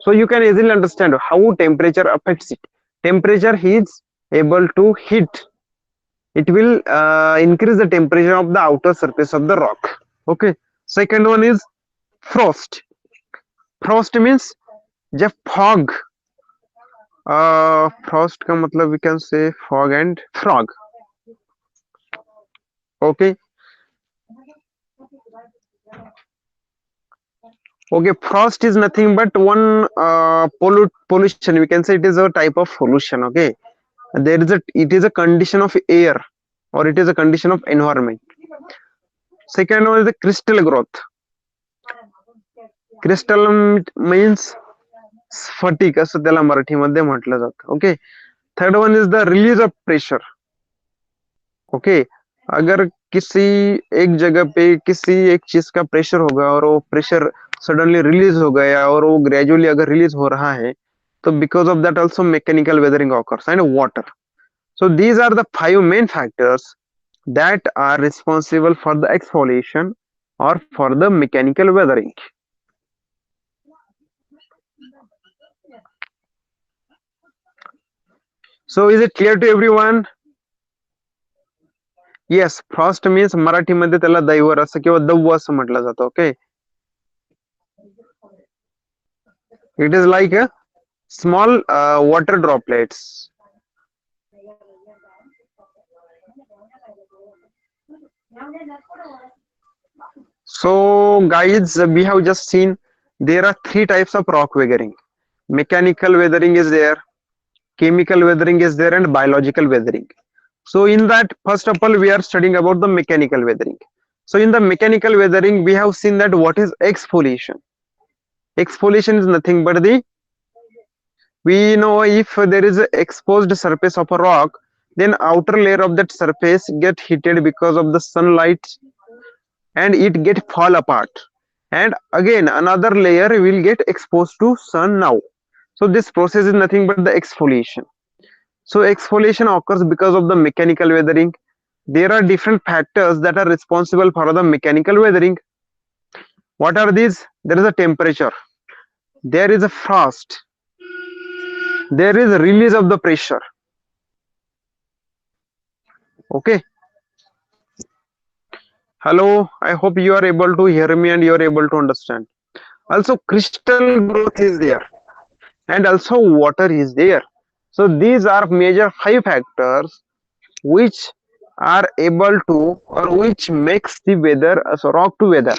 So you can easily understand how temperature affects it. Temperature is able to heat. It will increase the temperature of the outer surface of the rock. Okay. Second one is frost. Frost means जब fog. Frost का मतलब we can say fog and frog. Okay. Okay, frost is nothing but one pollution. We can say it is a type of pollution. Okay, it is a condition of air, or it is a condition of environment. Second one is the crystal growth. Crystal means स्फटिक असं त्याला मराठीमध्ये म्हटलं जातं. Okay. Third one is the release of pressure. Okay, अगर किसी एक जगह पे किसी एक चीज का प्रेशर होगा और वो प्रेशर सडनली रिलीज हो गया और वो ग्रेजुअली अगर रिलीज हो रहा है तो because of that also mechanical weathering occurs and water. So these are the 5 main factors that are responsible for the exfoliation or for the mechanical weathering. So is it clear to everyone? Yes, frost means Marathi मध्ये त्याला दैवर असं किंवा दव्व असं म्हटलं जातं. Okay, it is like a small water droplets. So guys, we have just seen there are 3 types of rock weathering. Mechanical weathering is there, chemical weathering is there, and biological weathering. So in that, first of all, we are studying about the mechanical weathering. So in the mechanical weathering, we have seen that what is exfoliation. Exfoliation is nothing but we know if there is an exposed surface of a rock, then outer layer of that surface get heated because of the sunlight and it get fall apart, and again another layer will get exposed to sun now. So this process is nothing but the exfoliation. So exfoliation occurs because of the mechanical weathering. There are different factors that are responsible for the mechanical weathering. What are these? There is a temperature, there is a frost, there is a release of the pressure. Okay, hello, I hope you are able to hear me and you are able to understand. Also crystal growth is there and also water is there. So these are major 5 factors which are able to, or which makes the weather as a rock to weather,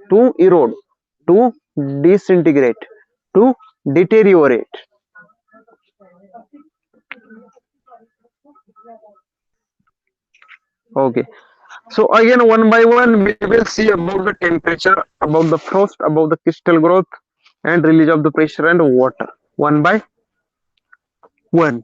to erode, to disintegrate, to deteriorate. Okay, so again one by one we will see about the temperature, about the frost, about the crystal growth and release of the pressure and water, one by one.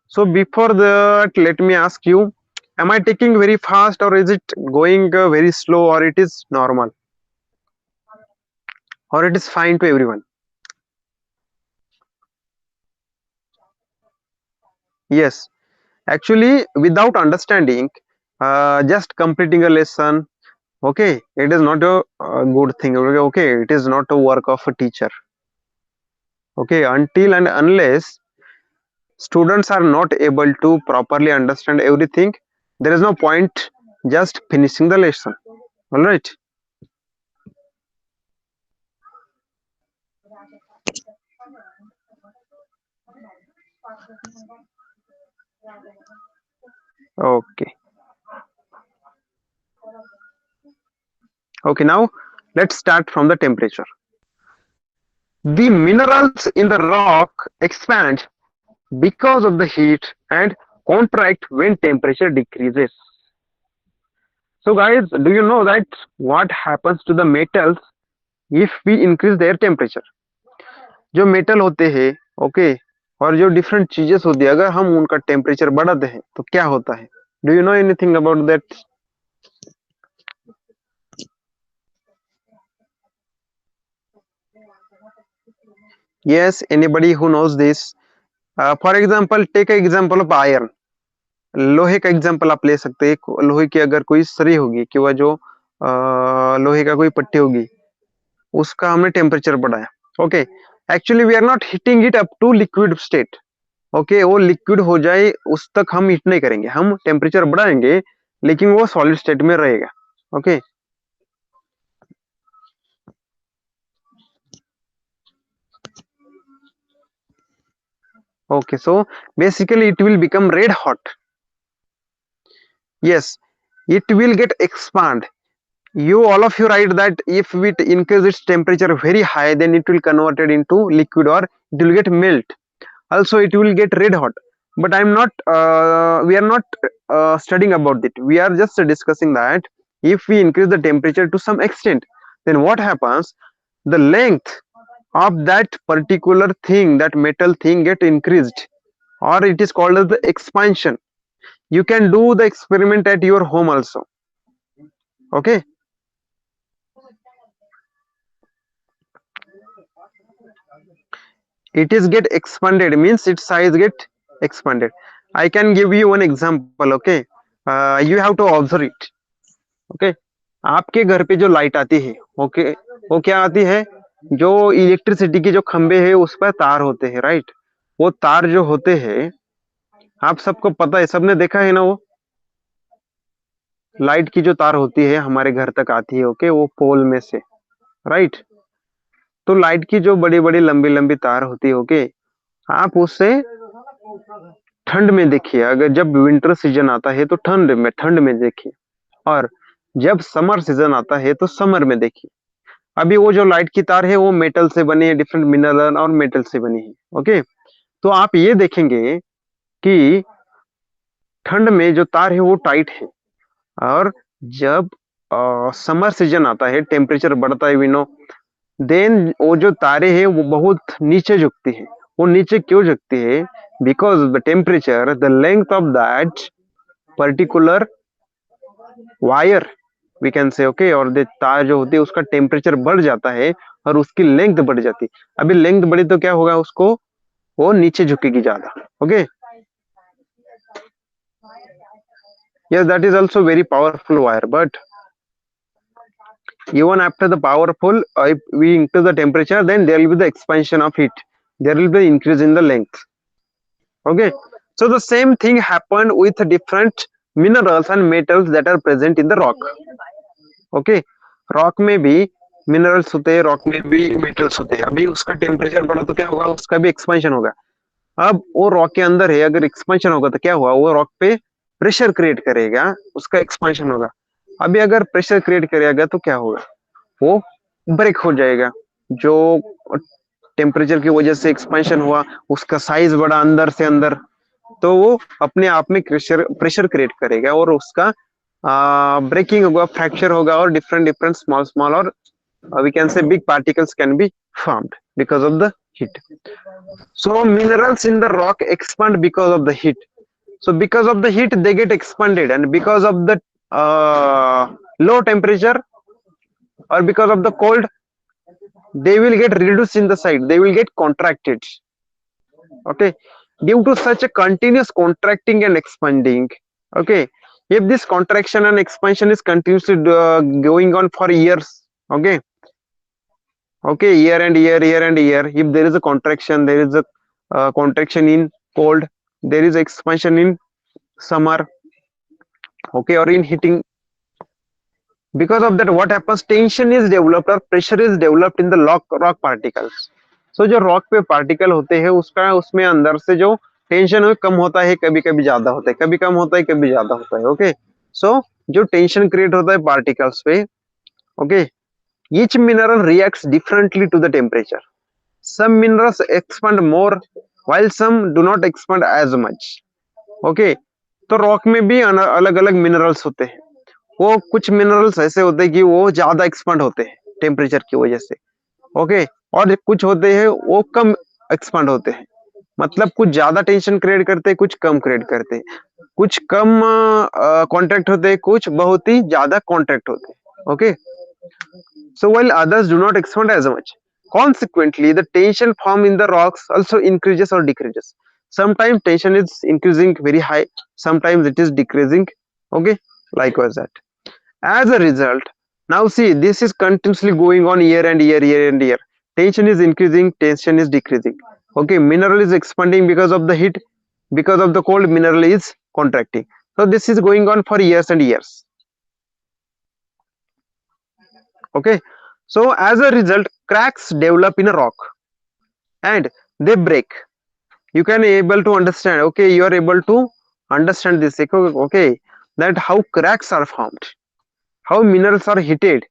So before that, let me ask you, am I taking very fast or is it going very slow, or it is normal, or it is fine to everyone? Yes, actually without understanding, just completing a lesson, okay, it is not a good thing. Okay, it is not a work of a teacher. Okay, until and unless students are not able to properly understand everything, there is no point just finishing the lesson. All right. Okay. Okay, now let's start from the temperature. The minerals in the rock expand because of the heat and contract when temperature decreases. So guys, do you know that what happens to the metals if we increase their temperature? जो metal होते हैं, okay, और जो different चीजें होती है, अगर हम उनका टेम्परेचर बढ़ाते हैं तो क्या होता है? Do you know anything about that? Yes, anybody who knows this? For example, take an example of iron. लोहे का एग्जांपल आप ले सकते हैं। लोहे की अगर कोई सरी होगी कि वह जो लोहे का कोई पट्टी होगी, उसका हमने टेम्परेचर बढ़ाया। Okay, actually we are not heating it up to liquid state. Okay, वो लिक्विड हो जाए उस तक हम हीट नहीं करेंगे, हम टेम्परेचर बढ़ाएंगे लेकिन वो सॉलिड स्टेट में रहेगा। Okay, okay, so basically it will become red hot. Yes, it will get expand. You all of you write that if we increase its temperature very high, then it will converted into liquid or it will get melt. Also it will get red hot. But I'm not we are not studying about it. We are just discussing that if we increase the temperature to some extent, then what happens, the length of that particular thing, that metal thing, get increased, or it is called as the expansion. You can do the experiment at your home also. Okay, it is get expanded means its size get expanded. I can give you one example. Okay, you have to observe it. Okay, आपके घर पे जो light आती है, okay, वो क्या आती है, जो इलेक्ट्रिसिटी के जो खंबे हैं उस पर तार होते हैं, राइट। वो तार जो होते हैं, आप सबको पता है, सबने देखा है ना, वो लाइट की जो तार होती है हमारे घर तक आती है, ओके, वो पोल में से, राइट। तो लाइट की जो बड़ी बड़ी लंबी लंबी तार होती है, ओके, आप उससे ठंड में देखिए, अगर जब विंटर सीजन आता है तो ठंड में देखिए, और जब समर सीजन आता है तो समर में देखिए। अभी वो जो लाइट की तार है वो मेटल से बनी है, डिफरेंट मिनरल और मेटल से बनी है। ओके, तो आप ये देखेंगे कि ठंड में जो तार है वो टाइट है, और जब समर सीजन आता है, टेम्परेचर बढ़ता है, विनो, देन वो जो तारे हैं वो बहुत नीचे झुकती है। वो नीचे क्यों झुकती है? Because the temperature, the length of that particular wire, we can say, okay, और द तार जो होती है उसका टेम्परेचर बढ़ जाता है और उसकी लेंथ बढ़ जाती है। अभी लेंथ बढ़ी तो क्या होगा, उसको वो नीचे झुकेगी ज्यादा। Okay, yes, that is also very powerful wire, but even after the powerful, if we increase the temperature, then there will be the expansion of heat, there will be increase in the length. Okay, so the same thing happened with different minerals and metals that are present in the rock. Okay, rock में भी minerals होते हैं, rock में भी metals होते हैं। अभी उसका टेम्परेचर बढ़ा तो क्या होगा, उसका भी एक्सपेंशन होगा। अब वो रॉक के अंदर है, अगर एक्सपेंशन होगा तो क्या हुआ, वो रॉक पे प्रेशर क्रिएट करेगा, उसका एक्सपेंशन होगा। अभी अगर प्रेशर क्रिएट करेगा तो क्या होगा, वो ब्रेक हो जाएगा। जो टेम्परेचर की वजह से एक्सपेंशन हुआ, उसका साइज बढ़ा अंदर से अंदर, तो वो अपने आप में प्रेशर क्रिएट करेगा और उसका ब्रेकिंग होगा, फ्रैक्चर होगा, और डिफरेंट डिफरेंट स्मॉल स्मॉल और we can say big particles can be formed because of the heat. So minerals in the rock expand because of the heat. So because of the heat they get expanded, and because of the low temperature or because of the cold, they will get reduced in the side, they will get contracted. Okay, due to such a continuous contracting and expanding. Okay, if this contraction and expansion is continuously going on for years, okay, year and year, if there is a contraction, there is a contraction in cold, there is expansion in summer, okay, or in heating. Because of that, what happens, tension is developed or pressure is developed in the rock particles. So जो rock पे particle होते हैं उसका, उसमें अंदर से जो tension है कम होता है, कभी कभी ज्यादा होता है, कभी कम होता है, कभी ज्यादा होता है। ओके, सो जो टेंशन क्रिएट होता है पार्टिकल्स पे, okay, each mineral reacts differently to the temperature. Some minerals expand more while some do not expand as much. Okay, तो रॉक में भी अलग अलग मिनरल्स होते हैं। वो कुछ मिनरल्स ऐसे होते हैं कि वो ज्यादा एक्सपांड होते हैं टेम्परेचर की वजह से, ओके, और कुछ होते हैं वो कम एक्सपांड होते हैं, मतलब कुछ ज्यादा टेंशन क्रिएट करते हैं, कुछ कम क्रिएट करते हैं, कुछ कम कॉन्ट्रैक्ट होते हैं, कुछ बहुत ही ज्यादा कॉन्ट्रैक्ट होते हैं। Okay, so while others do not expand as much, consequently the tension formed in the rocks also increases or decreases. sometimes tension is increasing very high, sometimes it is decreasing. Okay, likewise that. As a result, now see, this is continuously going on year and year. Tension is increasing, tension is decreasing. Okay, mineral is expanding because of the heat, because of the cold, mineral is contracting. So this is going on for years and years. Okay, so as a result, cracks develop in a rock and they break. You can able to understand. Okay, you are able to understand this. Okay, that how cracks are formed, how minerals are heated.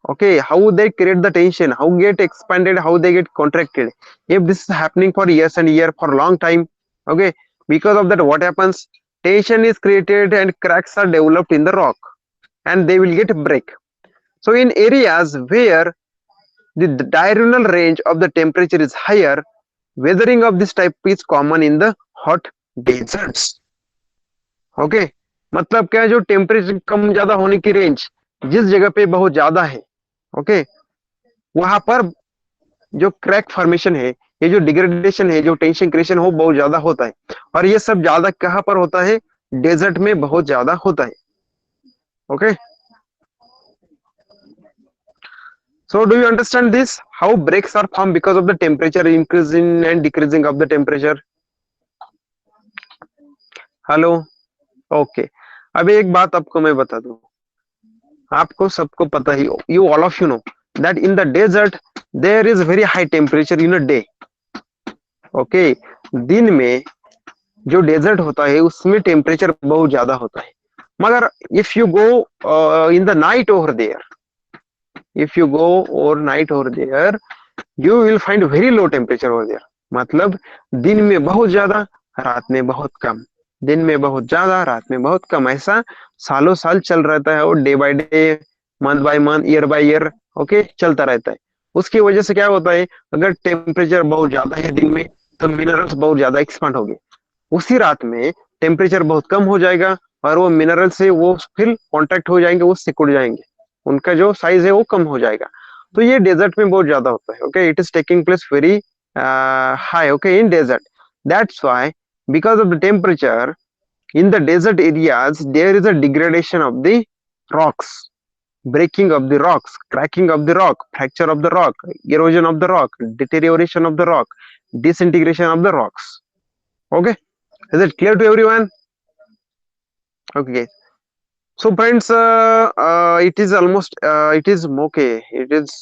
Okay, how they create the tension, how get expanded, how they get contracted. If this is happening for years and year, for a long time, okay, because of that, what happens, tension is created and cracks are developed in the rock and they will get break. So in areas where the diurnal range of the temperature is higher, weathering of this type is common in the hot deserts. Okay, मतलब क्या है, जो temperature कम ज्यादा होने की range जिस जगह पे बहुत ज्यादा है, ओके, वहां पर जो क्रैक फॉर्मेशन है, ये जो डिग्रेडेशन है, जो टेंशन क्रिएशन हो बहुत ज्यादा होता है। और ये सब ज्यादा कहां पर होता है, डेजर्ट में बहुत ज्यादा होता है। Okay, so do you understand this, how breaks are formed because of the temperature increasing and decreasing of the temperature? Hello, okay, अब एक बात आपको मैं बता दूं, आपको सबको पता ही, you all of you know that in the desert there is very high temperature in a day. Okay, दिन में जो डेजर्ट होता है उसमें टेम्परेचर बहुत ज्यादा होता है, मगर if you go in the night over there, if you go over night over there, you will find very low temperature over there. मतलब दिन में बहुत ज्यादा, रात में बहुत कम, दिन में बहुत ज्यादा, रात में बहुत कम, ऐसा सालों साल चल रहता है, और day by day, month by month, year by year, okay, चलता रहता है। उसकी वजह से क्या होता है, अगर टेम्परेचर बहुत ज्यादा है दिन में, तो मिनरल्स बहुत ज्यादा एक्सपांड हो गए, उसी रात में टेम्परेचर बहुत कम हो जाएगा और वो मिनरल से वो फिर कांटेक्ट हो जाएंगे, वो सिकुड़ जाएंगे, उनका जो साइज है वो कम हो जाएगा। तो ये डेजर्ट में बहुत ज्यादा होता है। Okay, it is taking place very high, okay, in desert. That's why because of the temperature in the desert areas there is a degradation of the rocks, breaking of the rocks, cracking of the rock, fracture of the rock, erosion of the rock, deterioration of the rock, disintegration of the rocks. Okay, is it clear to everyone? Okay, so friends, it is almost it is okay, it is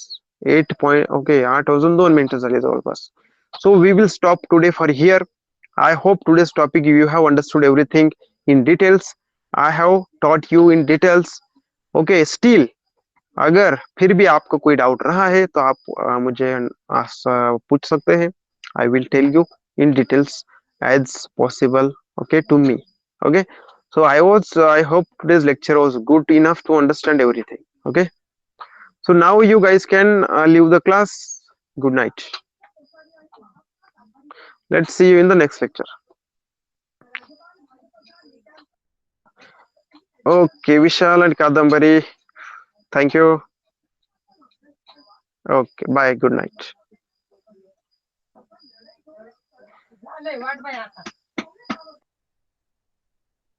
8 point, okay, 8 अजून 2 मिनिटं झाली जवळपास. So we will stop today for here. I hope today's topic you have understood everything in details. I have taught you in details. Okay, still अगर फिर भी आपको कोई doubt रहा है तो आप मुझे पूछ सकते हैं. I will tell you in details as possible, okay, to me. Okay, so I hope today's lecture was good enough to understand everything. Okay, so now you guys can leave the class. Good night. Let's see you in the next lecture. Okay, Vishal and Kadambari, thank you. Okay, bye, good night.